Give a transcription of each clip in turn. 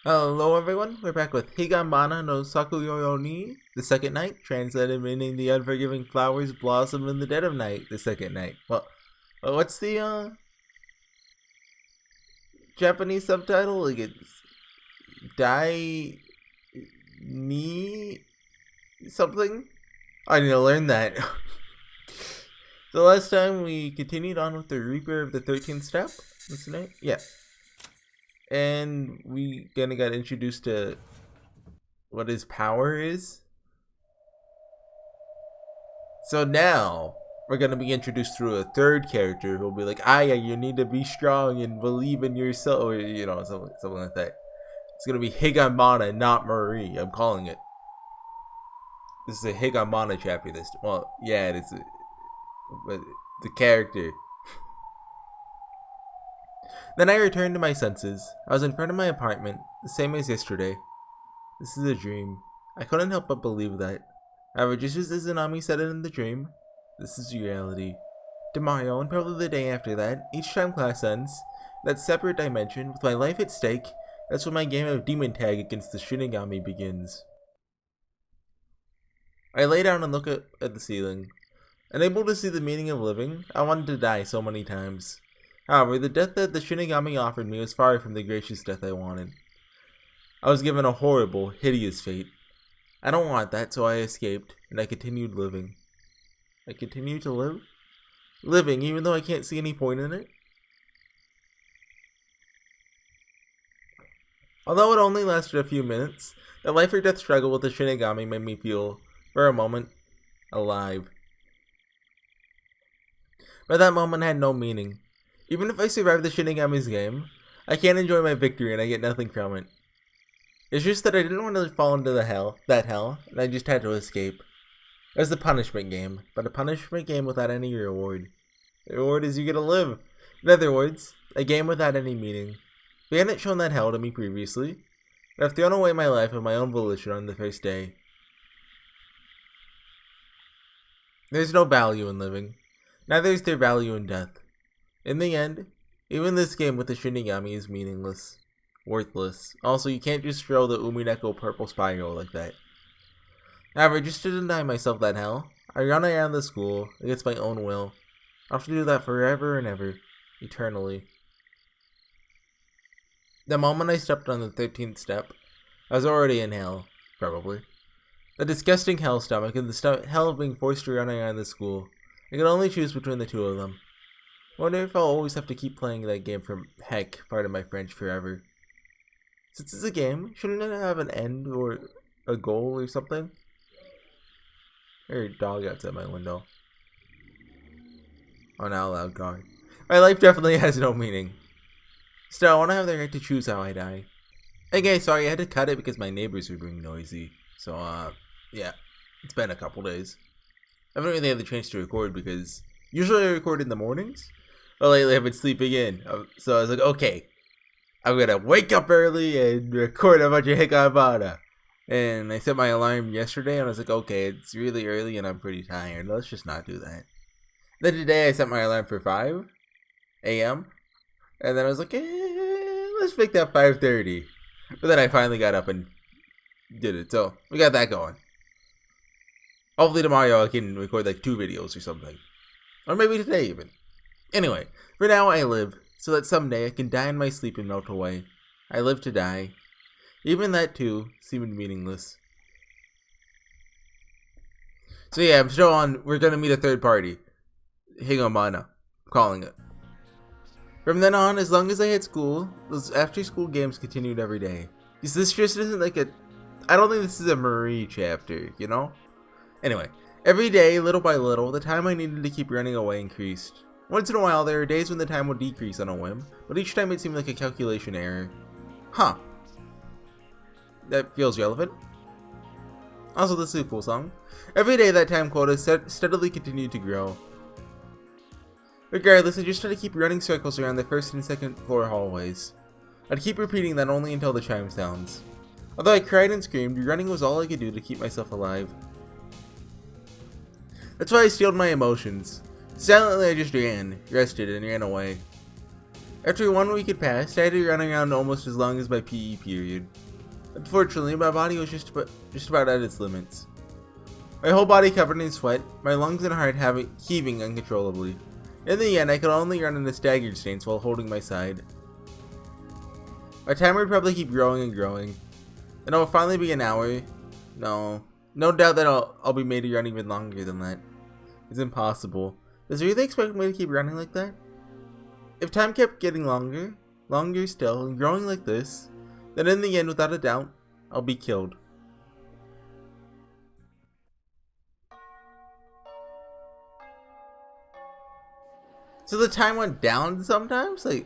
Hello everyone, we're back with Higanbana no Saku ni the second night, translated meaning the unforgiving flowers blossom in the dead of night, the second night. Well, what's the Japanese subtitle? Like it's Dai ni something? I need to learn that. So last time we continued on with the Reaper of the 13th step. What's the name? Yeah. And we kinda got introduced to what his power is. So now we're gonna be introduced through a third character who'll be like, Aya, you need to be strong and believe in yourself, or something like that. It's gonna be Higanbana, not Marie. I'm calling it. This is a Higanbana chapter. Well, yeah, it is. But the character. Then I returned to my senses. I was in front of my apartment, the same as yesterday. This is a dream. I couldn't help but believe that. However, just as Izanami said it in the dream, this is reality. Tomorrow, and probably the day after that, each time class ends, that separate dimension, with my life at stake, that's when my game of demon tag against the Shinigami begins. I lay down and look at the ceiling. Unable to see the meaning of living, I wanted to die so many times. However, the death that the Shinigami offered me was far from the gracious death I wanted. I was given a horrible, hideous fate. I don't want that, so I escaped, and I continued living. I continue to live? Living, even though I can't see any point in it? Although it only lasted a few minutes, the life or death struggle with the Shinigami made me feel, for a moment, alive. But that moment had no meaning. Even if I survive the Shinigami's game, I can't enjoy my victory and I get nothing from it. It's just that I didn't want to fall into that hell, and I just had to escape. It was the punishment game, but a punishment game without any reward. The reward is you get to live. In other words, a game without any meaning. They hadn't shown that hell to me previously, but I've thrown away my life of my own volition on the first day. There's no value in living. Neither is there value in death. In the end, even this game with the Shinigami is meaningless. Worthless. Also, you can't just throw the Umineko purple spiral like that. However, just to deny myself that hell, I run around the school against my own will. I'll have to do that forever and ever. Eternally. The moment I stepped on the 13th step, I was already in hell. Probably. The disgusting hell stomach and the hell of being forced to run around the school. I could only choose between the two of them. I wonder if I'll always have to keep playing that game from heck, pardon my French, forever. Since it's a game, shouldn't it have an end or a goal or something? There's a dog outside my window. Oh, now loud guard. My life definitely has no meaning. Still, I want to have the right to choose how I die. Okay, sorry, I had to cut it because my neighbors were being noisy. So, yeah. It's been a couple days. I haven't really had the chance to record because usually I record in the mornings. But lately I've been sleeping in. So I was like, okay, I'm going to wake up early and record a bunch of Higanbana. And I set my alarm yesterday and I was like, okay, it's really early and I'm pretty tired. Let's just not do that. Then today I set my alarm for 5 a.m. And then I was like, let's make that 5:30. But then I finally got up and did it. So we got that going. Hopefully tomorrow I can record like 2 videos or something. Or maybe today even. Anyway, for now I live, so that someday I can die in my sleep and melt away. I live to die. Even that too seemed meaningless. So yeah, I'm still on, we're gonna meet a third party. Higanbana. I'm calling it. From then on, as long as I had school, those after school games continued every day. Because this just isn't like I don't think this is a Marie chapter, you know? Anyway, every day, little by little, the time I needed to keep running away increased. Once in a while, there were days when the time would decrease on a whim, but each time it seemed like a calculation error. Huh. That feels relevant. Also, this is a cool song. Every day, that time quota steadily continued to grow. Regardless, I just tried to keep running circles around the first and second floor hallways. I'd keep repeating that only until the chime sounds. Although I cried and screamed, running was all I could do to keep myself alive. That's why I steeled my emotions. Silently I just ran, rested, and ran away. After 1 week had passed, I had to be running around almost as long as my PE period. Unfortunately, my body was just about at its limits. My whole body covered in sweat, my lungs and heart heaving uncontrollably. In the end, I could only run in a staggered stance while holding my side. My timer would probably keep growing and growing. Then it will finally be an hour. No doubt that I'll be made to run even longer than that. It's impossible. Does he really expect me to keep running like that? If time kept getting longer still, and growing like this, then in the end, without a doubt, I'll be killed. So the time went down sometimes? Like,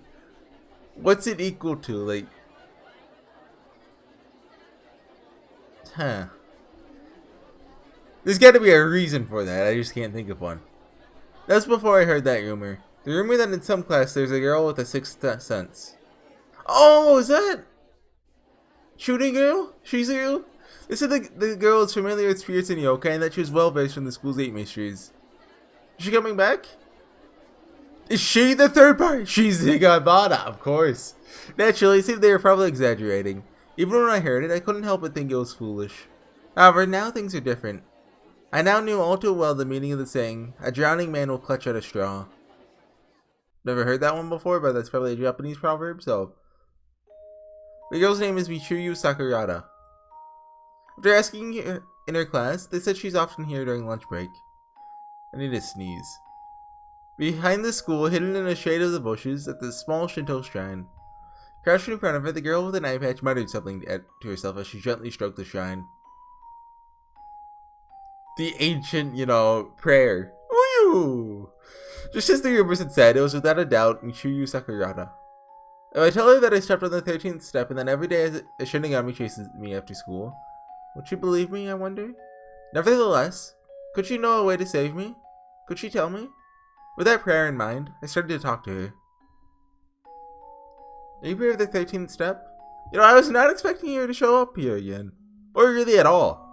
what's it equal to? Like, there's got to be a reason for that. I just can't think of one. That's before I heard that rumor. The rumor that in some class there's a girl with a sixth sense. Oh, is that shooting girl? Shizu? They said the girl is familiar with spirits and yokai and that she was well versed from the school's 8 mysteries. Is she coming back? Is she the third party? She's Higanbana, of course. Naturally, it seemed they were probably exaggerating. Even when I heard it, I couldn't help but think it was foolish. However, now things are different. I now knew all too well the meaning of the saying, a drowning man will clutch at a straw. Never heard that one before, but that's probably a Japanese proverb, so. The girl's name is Michiru Sakurada. After asking her in her class, they said she's often here during lunch break. I need to sneeze. Behind the school, hidden in the shade of the bushes, at the small Shinto shrine. Crouching in front of it, the girl with an eye patch muttered something to herself as she gently stroked the shrine. The ancient, prayer. Woo! Just as the rumors had said, it was without a doubt Michiru Sakurada. If I tell her that I stepped on the 13th step and then every day a Shinigami chases me after school, would she believe me, I wonder? Nevertheless, could she know a way to save me? Could she tell me? With that prayer in mind, I started to talk to her. Are you aware of the 13th step? I was not expecting her to show up here again. Or really at all.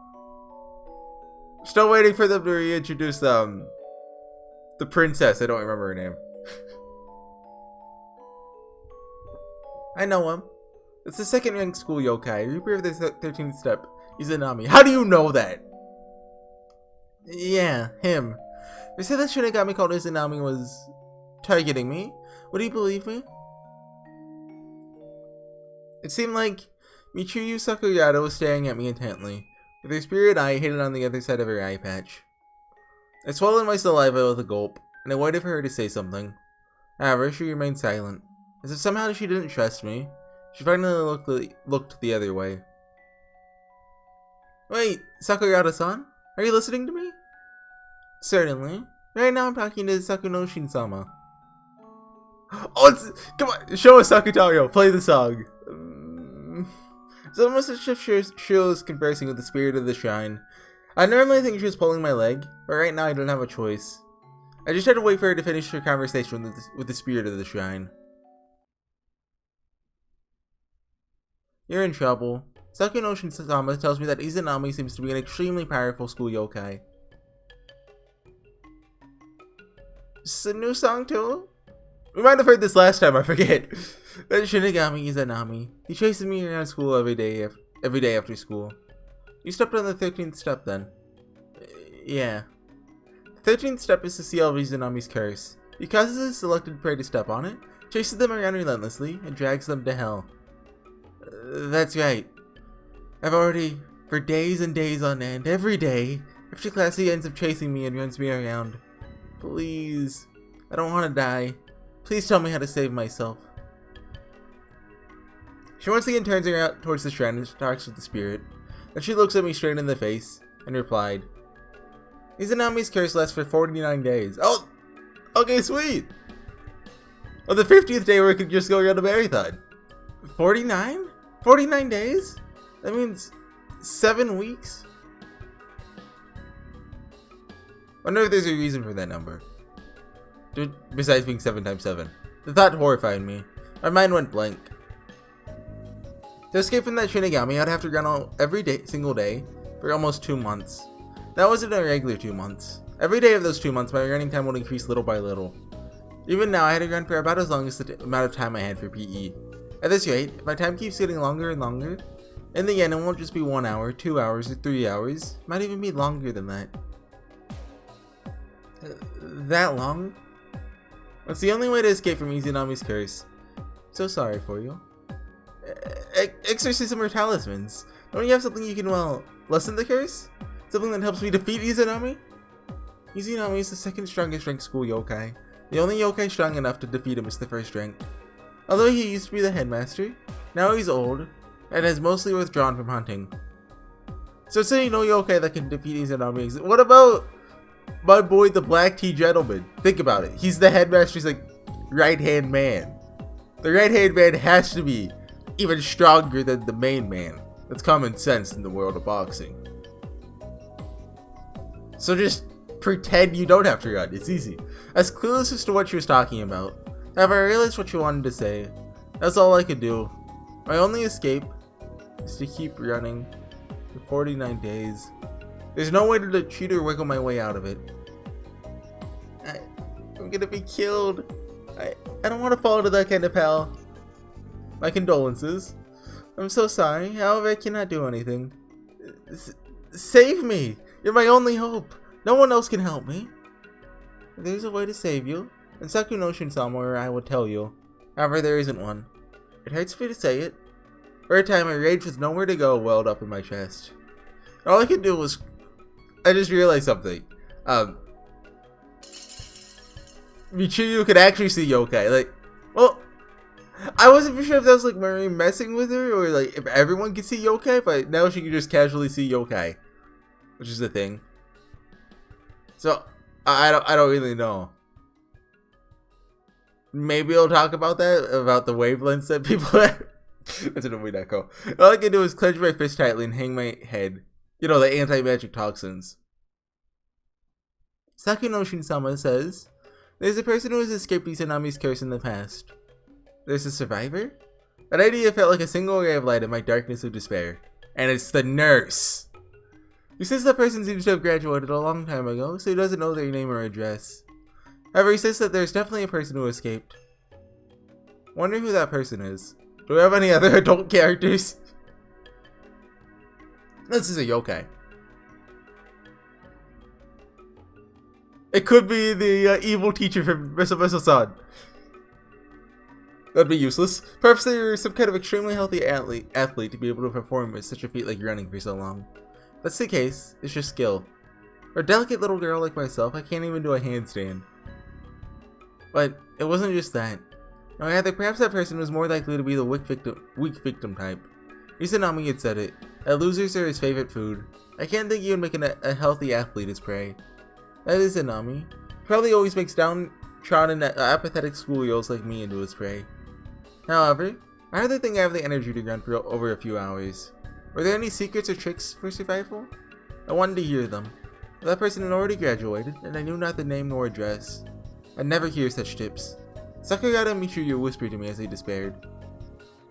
Still waiting for them to reintroduce, the princess. I don't remember her name. I know him. It's the second ranked school yokai. Reaper of the 13th step. Izanami. How do you know that? Yeah, him. They said that Shinigami called Izanami was targeting me. Would he believe me? It seemed like Michiru Sakurada was staring at me intently, with her spirit eye hidden on the other side of her eye patch. I swallowed my saliva with a gulp, and I waited for her to say something. However, she remained silent. As if somehow she didn't trust me, she finally looked the other way. Wait, Sakurada-san? Are you listening to me? Certainly. Right now I'm talking to Sakunoshin-sama. Oh, come on, show us Sakutario, play the song. It's almost as if she was conversing with the spirit of the shrine. I normally think she was pulling my leg, but right now I don't have a choice. I just had to wait for her to finish her conversation with the spirit of the shrine. You're in trouble. Sakunoshin-sama tells me that Izanami seems to be an extremely powerful school yokai. Is this a new song too? We might have heard this last time, I forget. That Shinigami Izanami. He chases me around school every day after school. You stepped on the 13th step then. Yeah. The 13th step is the seal of Izanami's curse. He causes his selected prey to step on it, chases them around relentlessly, and drags them to hell. That's right. I've already, for days and days on end, every day, after class he ends up chasing me and runs me around. Please. I don't want to die. Please tell me how to save myself. She once again turns around towards the shrine and talks with the spirit. Then she looks at me straight in the face and replied, Izanami's curse lasts for 49 days. Oh! Okay, sweet! On the 50th day we could just go around a marathon. 49? 49 days? That means 7 weeks? I wonder if there's a reason for that number. Besides being 7 times 7. The thought horrified me. My mind went blank. To escape from that Shinigami, I'd have to run every single day for almost 2 months. That wasn't a regular 2 months. Every day of those 2 months, my running time would increase little by little. Even now, I had to run for about as long as the amount of time I had for PE. At this rate, if my time keeps getting longer and longer, in the end it won't just be 1 hour, 2 hours, or 3 hours. It might even be longer than that. That long? That's the only way to escape from Izanami's curse. So sorry for you. Exorcism or talismans. Don't you have something you can, well, lessen the curse? Something that helps me defeat Izanami? Izanami is the second strongest ranked school yokai. The only yokai strong enough to defeat him is the first ranked. Although he used to be the headmaster, now he's old, and has mostly withdrawn from hunting. So say no yokai that can defeat Izanami. What about my boy the Black Tea Gentleman? Think about it. He's the headmaster's like right-hand man. The right-hand man has to be even stronger than the main man. That's common sense in the world of boxing. So just pretend you don't have to run. It's easy. As clueless as to what she was talking about. However, I realized what she wanted to say. That's all I could do. My only escape is to keep running for 49 days. There's no way to cheat or wiggle my way out of it. I'm gonna be killed. I don't want to fall into that kind of hell. My condolences. I'm so sorry. However, I cannot do anything. Save me! You're my only hope. No one else can help me. If there's a way to save you, and Saku knows somewhere, I will tell you. However, there isn't one. It hurts me to say it. For a time, my rage with nowhere to go welled up in my chest. All I could do was... I just realized something. Michiru could actually see yokai. Like, well, I wasn't sure if that was like Mary messing with her, or like if everyone could see yokai, but now she can just casually see yokai. Which is the thing. So, I don't really know. Maybe I'll talk about that, about the wavelengths that people have. That's a way that go. All I can do is clench my fist tightly and hang my head. You know, the anti-magic toxins. Saku no Shinsama says, there's a person who has escaped Izanami's curse in the past. There's a survivor? That idea felt like a single ray of light in my darkness of despair. And it's the nurse! He says that person seems to have graduated a long time ago, so he doesn't know their name or address. However, he says that there's definitely a person who escaped. Wonder who that person is. Do we have any other adult characters? This is a yokai. It could be the evil teacher from Misa-San. That'd be useless. Perhaps they're some kind of extremely healthy athlete to be able to perform with such a feat like running for so long. If that's the case, it's just skill. For a delicate little girl like myself, I can't even do a handstand. But it wasn't just that. No, either perhaps that person was more likely to be the weak victim type. Izanami had said it, that losers are his favorite food. I can't think he would make a healthy athlete his prey. That is Izanami. He probably always makes downtrodden, apathetic schoolgirls like me into his prey. However, I hardly think I have the energy to run for over a few hours. Were there any secrets or tricks for survival? I wanted to hear them. But that person had already graduated, and I knew not the name nor address. I'd never hear such tips. Sakagata and Michiru whispered to me as they despaired.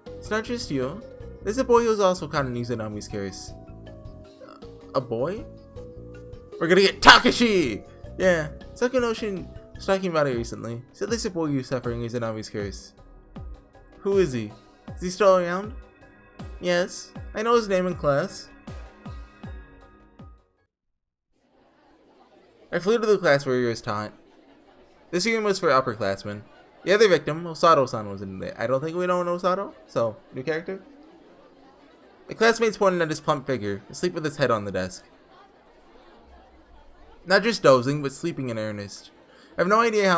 It's not just you. There's a boy who's also caught in Izanami's curse. A boy? We're gonna get Takashi! Yeah, Sakunoshin was talking about it recently. He said there's a boy who's suffering Izanami's curse. Who is he? Is he still around? Yes, I know his name in class. I flew to the class where he was taught. This room was for upperclassmen. The other victim, Osato-san, was in there. I don't think we know Osato, so, new character. The classmates pointed at his plump figure, asleep with his head on the desk. Not just dozing, but sleeping in earnest. I have no idea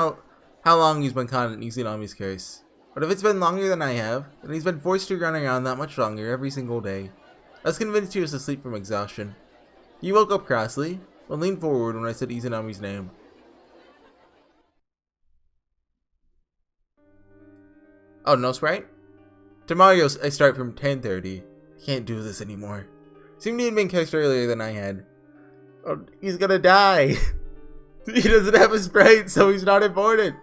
how long he's been caught in Izanami's curse. But if it's been longer than I have, then he's been forced to run around that much longer every single day. I was convinced he was asleep from exhaustion. He woke up crossly, but leaned forward when I said Izanami's name. Oh, no Sprite? Tomorrow I start from 10:30. I can't do this anymore. Seemed he had been cursed earlier than I had. Oh, he's gonna die. He doesn't have a Sprite, so he's not important.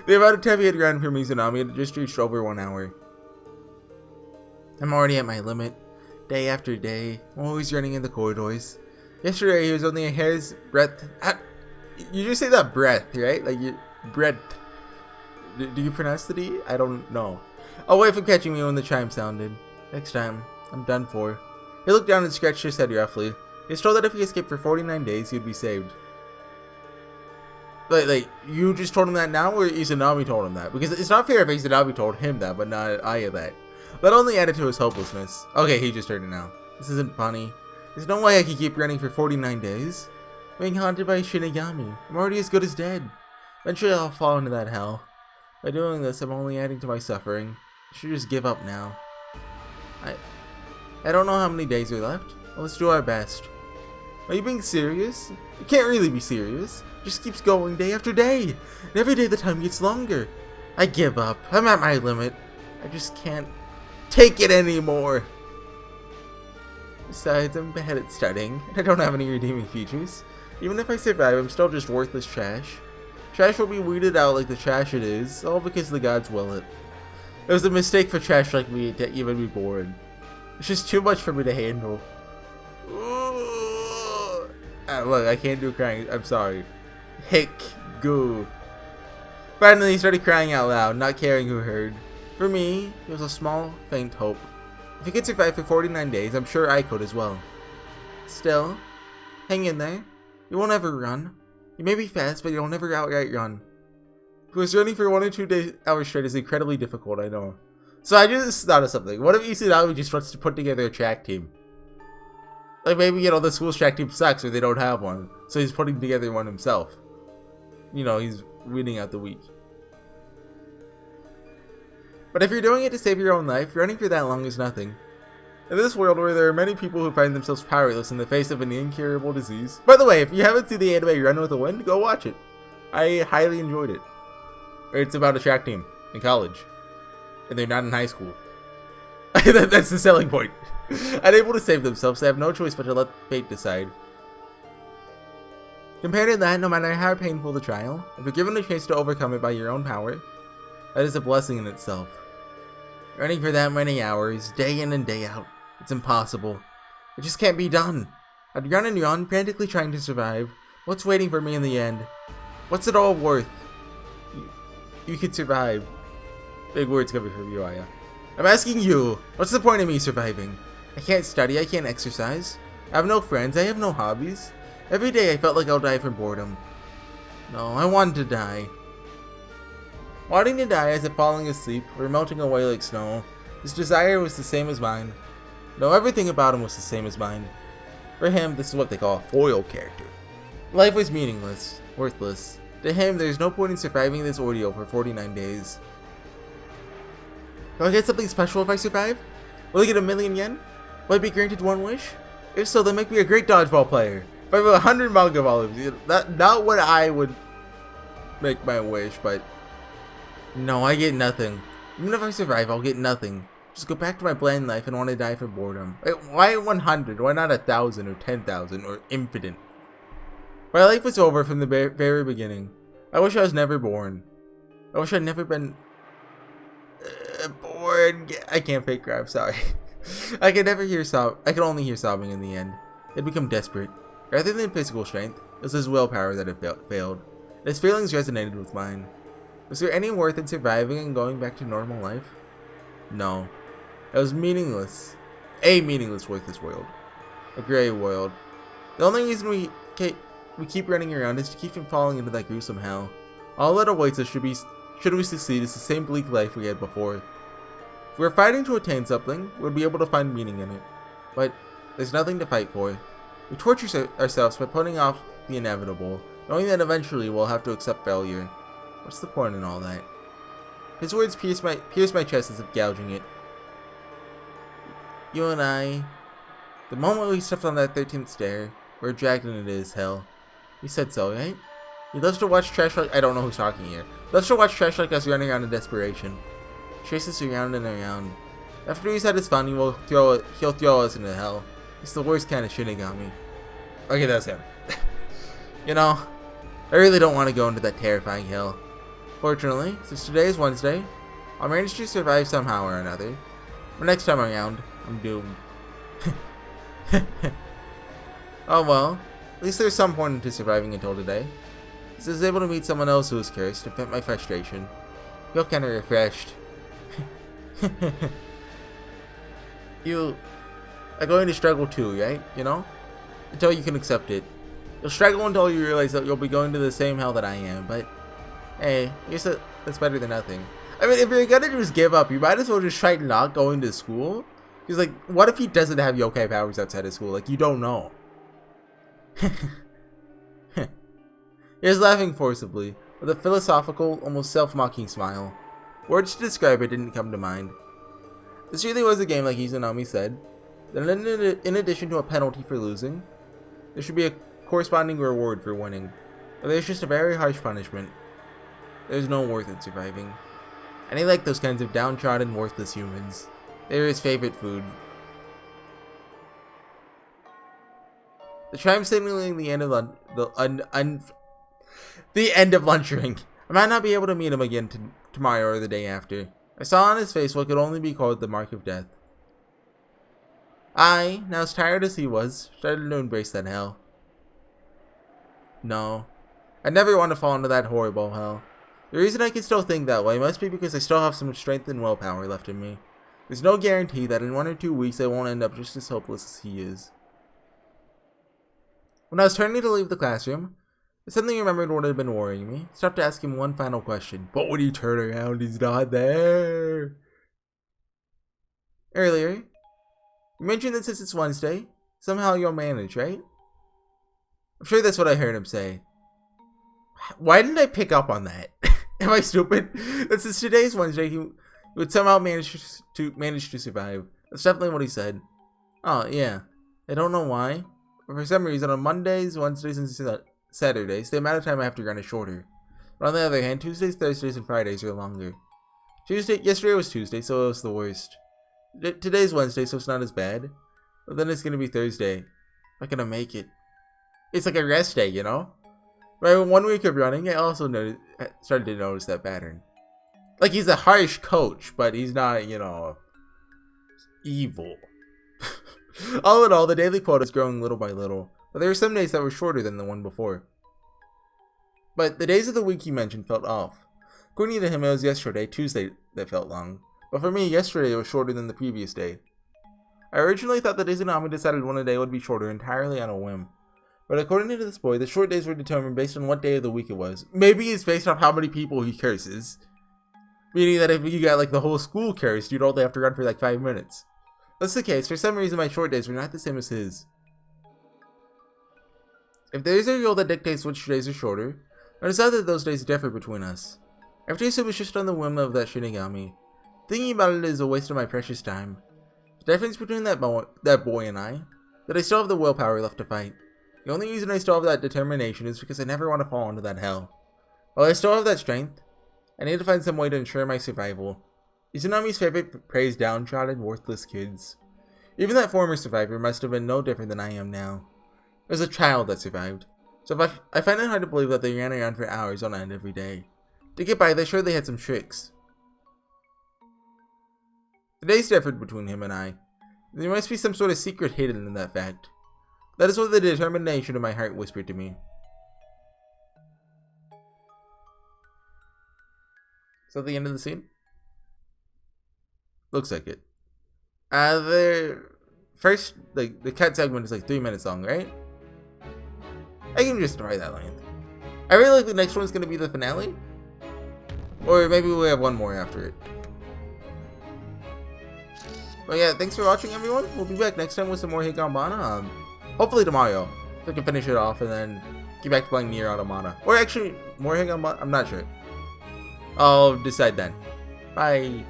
The amount of time he had run from Izanami had just reached over 1 hour. I'm already at my limit. Day after day, I'm always running in the corridors. Yesterday, he was only a hair's breadth. You just say that breadth, right? Like, breadth. Do you pronounce the D? I don't know. Away from catching me when the chime sounded. Next time, I'm done for. He looked down and scratched his head roughly. He was told that if he escaped for 49 days, he would be saved. Like, you just told him that now, or Izanami told him that? Because it's not fair if Izanami told him that, but not Aya that. That only added to his hopelessness. Okay, he just heard it now. This isn't funny. There's no way I can keep running for 49 days. Being haunted by Shinigami. I'm already as good as dead. Eventually I'll fall into that hell. By doing this, I'm only adding to my suffering. I should just give up now. I don't know how many days are left. Well, let's do our best. Are you being serious? You can't really be serious. It just keeps going day after day. And every day the time gets longer. I give up. I'm at my limit. I just can't take it anymore. Besides, I'm bad at studying, and I don't have any redeeming features. Even if I survive, I'm still just worthless trash. Trash will be weeded out like the trash it is, all because the gods will it. It was a mistake for trash like me to even be born. It's just too much for me to handle. Look, I can't do crying. I'm sorry. Hick, goo. Finally, he started crying out loud, not caring who heard. For me, it was a small, faint hope. If he could survive for 49 days, I'm sure I could as well. Still, hang in there. You won't ever run. You may be fast, but you'll never outright run. Because running for 1 or 2 hours straight is incredibly difficult, I know. So I just thought of something. What if Izanami just wants to put together a track team? Like maybe, the school's track team sucks or they don't have one. So he's putting together one himself. He's weeding out the weak. But if you're doing it to save your own life, running for that long is nothing. In this world where there are many people who find themselves powerless in the face of an incurable disease. By the way, if you haven't seen the anime Run with the Wind, go watch it. I highly enjoyed it. It's about a track team in college. And they're not in high school. That's the selling point. Unable to save themselves, they have no choice but to let fate decide. Compared to that, no matter how painful the trial, if you're given a chance to overcome it by your own power, that is a blessing in itself. Running for that many hours, day in and day out, it's impossible. It just can't be done. I'd run and run, frantically trying to survive. What's waiting for me in the end? What's it all worth? You could survive. Big words coming from you, Aya. I'm asking you, what's the point of me surviving? I can't study, I can't exercise. I have no friends, I have no hobbies. Every day I felt like I'll die from boredom. No, I wanted to die. Wanting to die as if falling asleep or melting away like snow, his desire was the same as mine. No, everything about him was the same as mine. For him, this is what they call a foil character. Life was meaningless, worthless. To him, there's no point in surviving this ordeal for 49 days. Do I get something special if I survive? Will I get 1,000,000 yen? Will I be granted one wish? If so, then make me a great dodgeball player. If I have 100 manga volumes, not what I would make my wish, but no, I get nothing. Even if I survive, I'll get nothing. Just go back to my bland life and want to die from boredom. Why 100? Why not 1,000 or 10,000 or infinite? My life was over from the very beginning. I wish I was never born. I wish I'd never been born. I can't fake cry, I'm sorry. I could only hear sobbing in the end. I'd become desperate. Rather than physical strength, it was his willpower that had failed. His feelings resonated with mine. Was there any worth in surviving and going back to normal life? No. It was meaningless. A meaningless, worthless world. A gray world. The only reason we keep running around is to keep from falling into that gruesome hell. All that awaits us should we succeed is the same bleak life we had before. If we're fighting to attain something, we'll be able to find meaning in it. But there's nothing to fight for. We torture ourselves by putting off the inevitable, knowing that eventually we'll have to accept failure. What's the point in all that? His words pierce my chest as if gouging it. You and I, the moment we stepped on that 13th stair, we're dragged into his hell. He said so, right? He loves to watch trash like— I don't know who's talking here. Loves to watch trash like us running around in desperation. Chase us around and around. After he's had his fun, he'll throw us into hell. He's the worst kind of Shinigami. Okay, that's him. I really don't want to go into that terrifying hell. Fortunately, since today is Wednesday, I'll manage to survive somehow or another. But next time around, I'm doomed. Oh well, at least there's some point into surviving until today. I was able to meet someone else who was cursed to vent my frustration. feel kind of refreshed. You are going to struggle too, right? You know? Until you can accept it. You'll struggle until you realize that you'll be going to the same hell that I am, but hey, I guess that's better than nothing. I mean, if you're gonna just give up, you might as well just try not going to school. Because, like, what if he doesn't have yokai powers outside of school? Like, you don't know. He was laughing forcibly, with a philosophical, almost self-mocking smile. Words to describe it didn't come to mind. This really was a game, like Izanami said. Then, in addition to a penalty for losing, there should be a corresponding reward for winning. But there's just a very harsh punishment. There's no worth in surviving. And he liked those kinds of downtrodden, worthless humans. They were his favorite food. The chime signaling the end of the end of lunching. I might not be able to meet him again tomorrow or the day after. I saw on his face what could only be called the mark of death. I, now as tired as he was, started to embrace that hell. No, I never want to fall into that horrible hell. The reason I can still think that way must be because I still have some strength and willpower left in me. There's no guarantee that in 1 or 2 weeks I won't end up just as hopeless as he is. When I was turning to leave the classroom, I suddenly remembered what had been worrying me. I stopped to ask him one final question. But when you turn around, he's not there. Earlier, you mentioned that since it's Wednesday, somehow you'll manage, right? I'm sure that's what I heard him say. Why didn't I pick up on that? Am I stupid? That since today's Wednesday, he would somehow manage to survive. That's definitely what he said. Oh, yeah. I don't know why, but for some reason, on Mondays, Wednesdays, and Saturdays, the amount of time I have to run is shorter. But on the other hand, Tuesdays, Thursdays, and Fridays are longer. Yesterday was Tuesday, so it was the worst. Today's Wednesday, so it's not as bad. But then it's gonna be Thursday. I'm not gonna make it. It's like a rest day, you know? Right, 1 week of running, I also started to notice that pattern. Like, he's a harsh coach, but he's not, you know, evil. All in all, the daily quota is growing little by little, but there were some days that were shorter than the one before. But the days of the week he mentioned felt off. According to him, it was yesterday, Tuesday, that felt long. But for me, yesterday was shorter than the previous day. I originally thought that Izanami decided one day would be shorter entirely on a whim. But according to this boy, the short days were determined based on what day of the week it was. Maybe it's based off how many people he curses. Meaning that if you got like the whole school cursed, you'd only have to run for like 5 minutes. That's the case. For some reason, my short days were not the same as his. If there is a rule that dictates which days are shorter, I decided that those days differ between us. Every day it was just on the whim of that Shinigami. Thinking about it is a waste of my precious time. The difference between that boy and I, that I still have the willpower left to fight. The only reason I still have that determination is because I never want to fall into that hell. While I still have that strength, I need to find some way to ensure my survival. Izanami's favorite praised downtrodden, worthless kids. Even that former survivor must have been no different than I am now. It was a child that survived, so I find it hard to believe that they ran around for hours on end every day. To get by, they surely had some tricks. The days differed between him and I. There must be some sort of secret hidden in that fact. That is what the determination of my heart whispered to me. Is that the end of the scene? Looks like it. The first, like, the cut segment is like 3 minutes long, right? I can just try that length. I really like the next one's gonna be the finale. Or maybe we'll have one more after it. But yeah, thanks for watching, everyone. We'll be back next time with some more Higanbana. Hopefully tomorrow, so I can finish it off and then get back to playing Nier Automata. Or actually, more Higanbana. I'm not sure. I'll decide then. Bye.